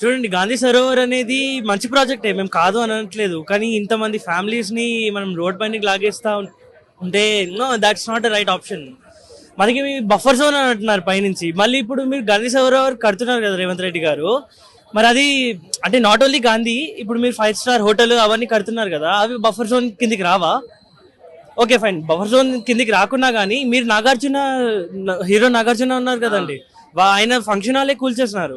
చూడండి, గాంధీ సరోవర్ అనేది మంచి ప్రాజెక్టే, మేము కాదు అని అనట్లేదు. కానీ ఇంతమంది ఫ్యామిలీస్ ని మనం రోడ్ పైనకి లాగేస్తా ఉంటే no, that's not the right option. మనకి బఫర్ జోన్ అని అంటున్నారు పైనుంచి. మళ్ళీ ఇప్పుడు మీరు గాంధీ సరోవర్ కడుతున్నారు కదా రేవంత్ రెడ్డి గారు. మరి అది అంటే నాట్ ఓన్లీ గాంధీ, ఇప్పుడు మీరు 5 స్టార్ హోటల్ అవన్నీ కడుతున్నారు కదా, అవి బఫర్ జోన్ కిందికి రావా? ఓకే ఫైన్, బఫర్ జోన్ కిందికి రాకున్నా కానీ మీరు నాగార్జున, హీరో నాగార్జున ఉన్నారు కదండి, ఆయన ఫంక్షన్ హాలే కూల్చేస్తున్నారు,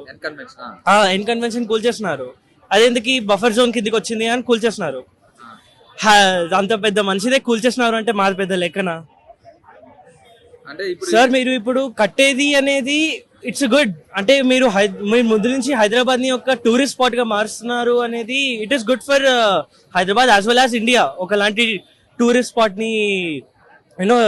ఎన్ కన్వెన్షన్ కూల్చేస్తున్నారు. అదెందుకు బఫర్ జోన్ కిందికి వచ్చింది అని కూల్చేస్తున్నారు. అంత పెద్ద మనిషిదే కూల్చేస్తున్నారు అంటే మాది పెద్ద లెక్కనా? సార్ మీరు ఇప్పుడు కట్టేది అనేది ఇట్స్ గుడ్, అంటే మీరు ముందు నుంచి హైదరాబాద్ ని ఒక టూరిస్ట్ స్పాట్ గా మారుస్తున్నారు అనేది it is good for Hyderabad as well as India. ఒకలాంటి టూరిస్ట్ స్పాట్ ని యూనో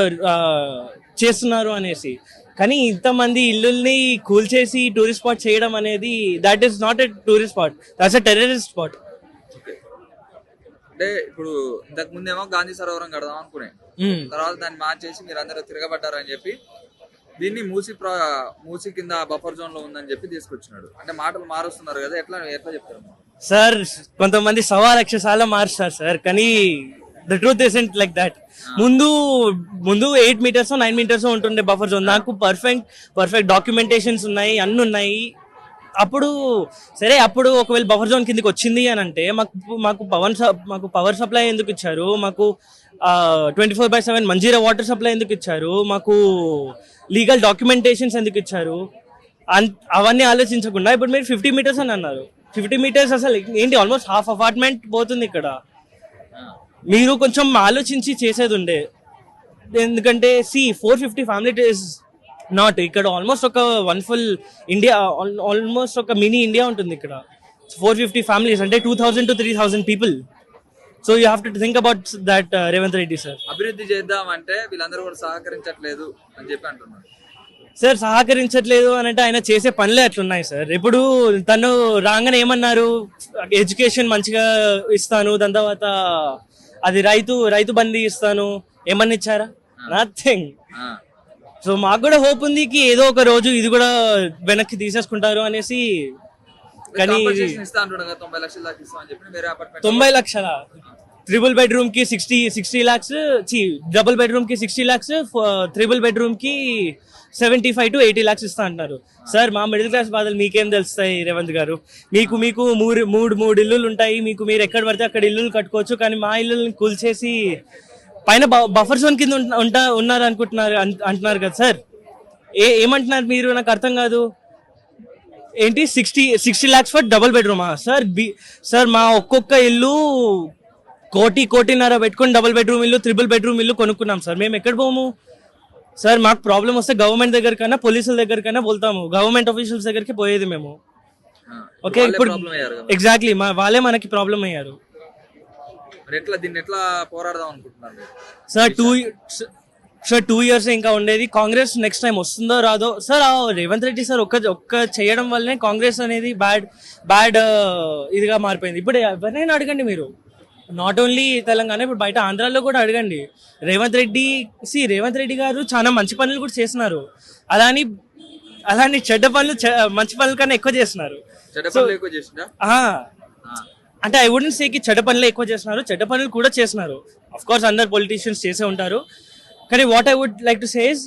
చేస్తున్నారు అనేసి. కానీ ఇంతమంది ఇల్లుల్ని కూల్చేసి టూరిస్ట్ స్పాట్ చేయడం అనేది that is not a tourist spot, that's a terrorist spot. అంటే ఇప్పుడు ఇంతకు ముందేమో గాంధీ సరోవరం కడదాం అనుకునే, తర్వాత దాన్ని మార్చేసి మీరు అందరూ తిరగబడ్డారు అని చెప్పి దీన్ని మూసి కింద బఫర్ జోన్ లో ఉందని చెప్పి తీసుకొచ్చినాడు. అంటే మాటలు మారుస్తున్నారు కదా, ఎట్లా ఎట్లా చెప్తారు సార్? కొంతమంది 1,00,000 సార్లు మారుస్తారు సార్, కానీ the truth isn't like that. ముందు 8 meters 9 meters ఉంటుండే బఫర్ జోన్. నాకు పర్ఫెక్ట్ డాక్యుమెంటేషన్స్ ఉన్నాయి, అన్ని ఉన్నాయి. అప్పుడు సరే, అప్పుడు ఒకవేళ బఫర్ జోన్ కిందకి వచ్చింది అని అంటే మాకు పవర్ సప్లై ఎందుకు ఇచ్చారు? మాకు 24/7 మంజీరా వాటర్ సప్లై ఎందుకు ఇచ్చారు? మాకు లీగల్ డాక్యుమెంటేషన్స్ ఎందుకు ఇచ్చారు? అవన్నీ ఆలోచించకుండా ఇప్పుడు మీరు 50 meters అని అన్నారు. 50 meters అసలు ఏంటి? ఆల్మోస్ట్ హాఫ్ అపార్ట్మెంట్ పోతుంది ఇక్కడ. మీరు కొంచెం ఆలోచించి చేసేది ఉండే. ఎందుకంటే 450 ఫ్యామిలీ ఇస్ నాట్ ఇక్కడ ఆల్మోస్ట్ ఒక వన్ ఫుల్ ఇండియా, ఆల్మోస్ట్ ఒక మినీ ఇండియా ఉంటుంది ఇక్కడ. 450 ఫ్యామిలీస్ అంటే 2,000 to 3,000 people. So you have to think about that Revanth Reddy sir. అభివృద్ధి చేద్దాం అంటే వీళ్ళందరూ కూడా సహకరించట్లేదు అని చెప్పి అంటున్నారు సార్. సహకరించట్లేదు అని అంటే ఆయన చేసే పనులే అట్లున్నాయి సార్. ఇప్పుడు తను రాగానే ఏమన్నారు? ఎడ్యుకేషన్ మంచిగా ఇస్తాను, దాని తర్వాత అది రైతు బండి ఇస్తాను. ఏమన్నా ఇచ్చారా? నథింగ్. సో మాకు కూడా హోప్ ఉంది కి ఏదో ఒక రోజు ఇది కూడా వెనక్కి తీసేసుకుంటారు అనేసి. కానీ 90 లక్షల ట్రిపుల్ బెడ్రూమ్ కి 60 lakhs, డబుల్ బెడ్రూమ్ కి 60 lakhs, ట్రిపుల్ బెడ్రూమ్ కి 75 to 80 lakhs ఇస్తా అంటున్నారు సార్. మా మిడిల్ క్లాస్ బాధలు మీకేం తెలుస్తాయి రేవంత్ గారు? మీకు మూడు ఇల్లులు ఉంటాయి, మీరు ఎక్కడ పడితే అక్కడ ఇల్లులు కట్టుకోవచ్చు. కానీ మా ఇల్లుని కూల్చేసి పైన బఫర్ జోన్ కింద ఉన్నారు అంటున్నారు కదా సార్. ఏమంటున్నారు మీరు? నాకు అర్థం కాదు. ఏంటి 60 lakhs ఫర్ డబుల్ బెడ్రూమా సార్? సార్ మా ఒక్కొక్క ఇల్లు 1.5 పెట్టుకుని డబుల్ బెడ్రూమ్ ఇల్లు, ట్రిపుల్ బెడ్రూమ్ ఇల్లు కొనుక్కున్నాం సార్. మేము ఎక్కడ పోము సార్? మాకు ప్రాబ్లం వస్తే గవర్నమెంట్ దగ్గరకైనా పోలీసుల దగ్గరకైనా వెళ్తాము, గవర్నమెంట్ ఆఫీషియల్స్ దగ్గరికి పోయేది మేము. ఓకే, ఇప్పుడు ఎగ్జాక్ట్లీ వాళ్ళే మనకి ప్రాబ్లం అయ్యారు సార్. 2 years ఇంకా ఉండేది. కాంగ్రెస్ నెక్స్ట్ టైం వస్తుందో రాదో సార్. రేవంత్ రెడ్డి సార్ ఒక్క చేయడం వల్లనే కాంగ్రెస్ అనేది బ్యాడ్ ఇదిగా మారిపోయింది. ఇప్పుడు ఎవరినైనా అడగండి మీరు, నాట్ ఓన్లీ తెలంగాణ, ఇప్పుడు బయట ఆంధ్రాలో కూడా అడగండి. రేవంత్ రెడ్డి గారు చాలా మంచి పనులు కూడా చేస్తున్నారు. అలాని చెడ్డ పనులు మంచి పనుల కన్నా ఎక్కువ చేస్తున్నారు. అంటే ఐ వుడెంట్ సే కి చెడ్డ పనులు ఎక్కువ చేస్తున్నారు, చెడ్డ పనులు కూడా చేస్తున్నారు. అఫ్ కోర్స్ అందరు పొలిటీషియన్స్ చేసే ఉంటారు. కానీ what I would like to say is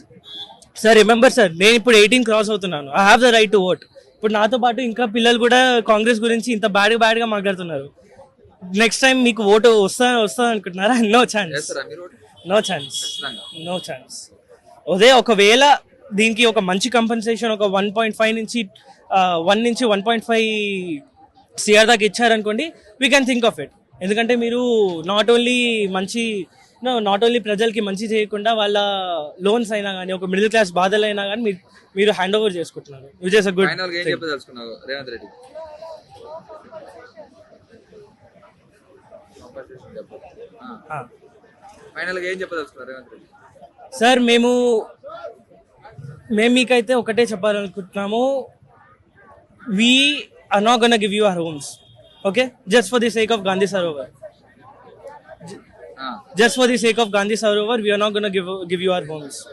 sir, remember sir, నేను ఇప్పుడు 18 క్రాస్ అవుతున్నాను. I have the right to vote. ఇప్పుడు నాతో పాటు ఇంకా పిల్లలు కూడా కాంగ్రెస్ గురించి ఇంత బ్యాడ్ గా మాట్లాడుతున్నారు. నెక్స్ట్ టైం మీకు ఓటు వస్తా అనుకుంటున్నారా? No chance. అదే ఒకవేళ దీనికి ఒక మంచి కంపెన్సేషన్ ఒక 1.5 నుంచి 1.5 CR దాకా ఇచ్చారనుకోండి, we can think of it. ఎందుకంటే మీరు నాట్ ఓన్లీ ప్రజలకి మంచి చేయకుండా వాళ్ళ లోన్స్ అయినా కానీ, ఒక మిడిల్ క్లాస్ బాధలు అయినా కానీ మీరు హ్యాండ్ ఓవర్ చేసుకుంటున్నారు. Which is a good. Sir మేము మీకైతే ఒకటే చెప్పాలనుకుంటున్నాము. we are not gonna give you our homes, okay, just for the sake of Gandhi Sarovar. Just for the sake of Gandhi Sarovar, we are not gonna give you our homes.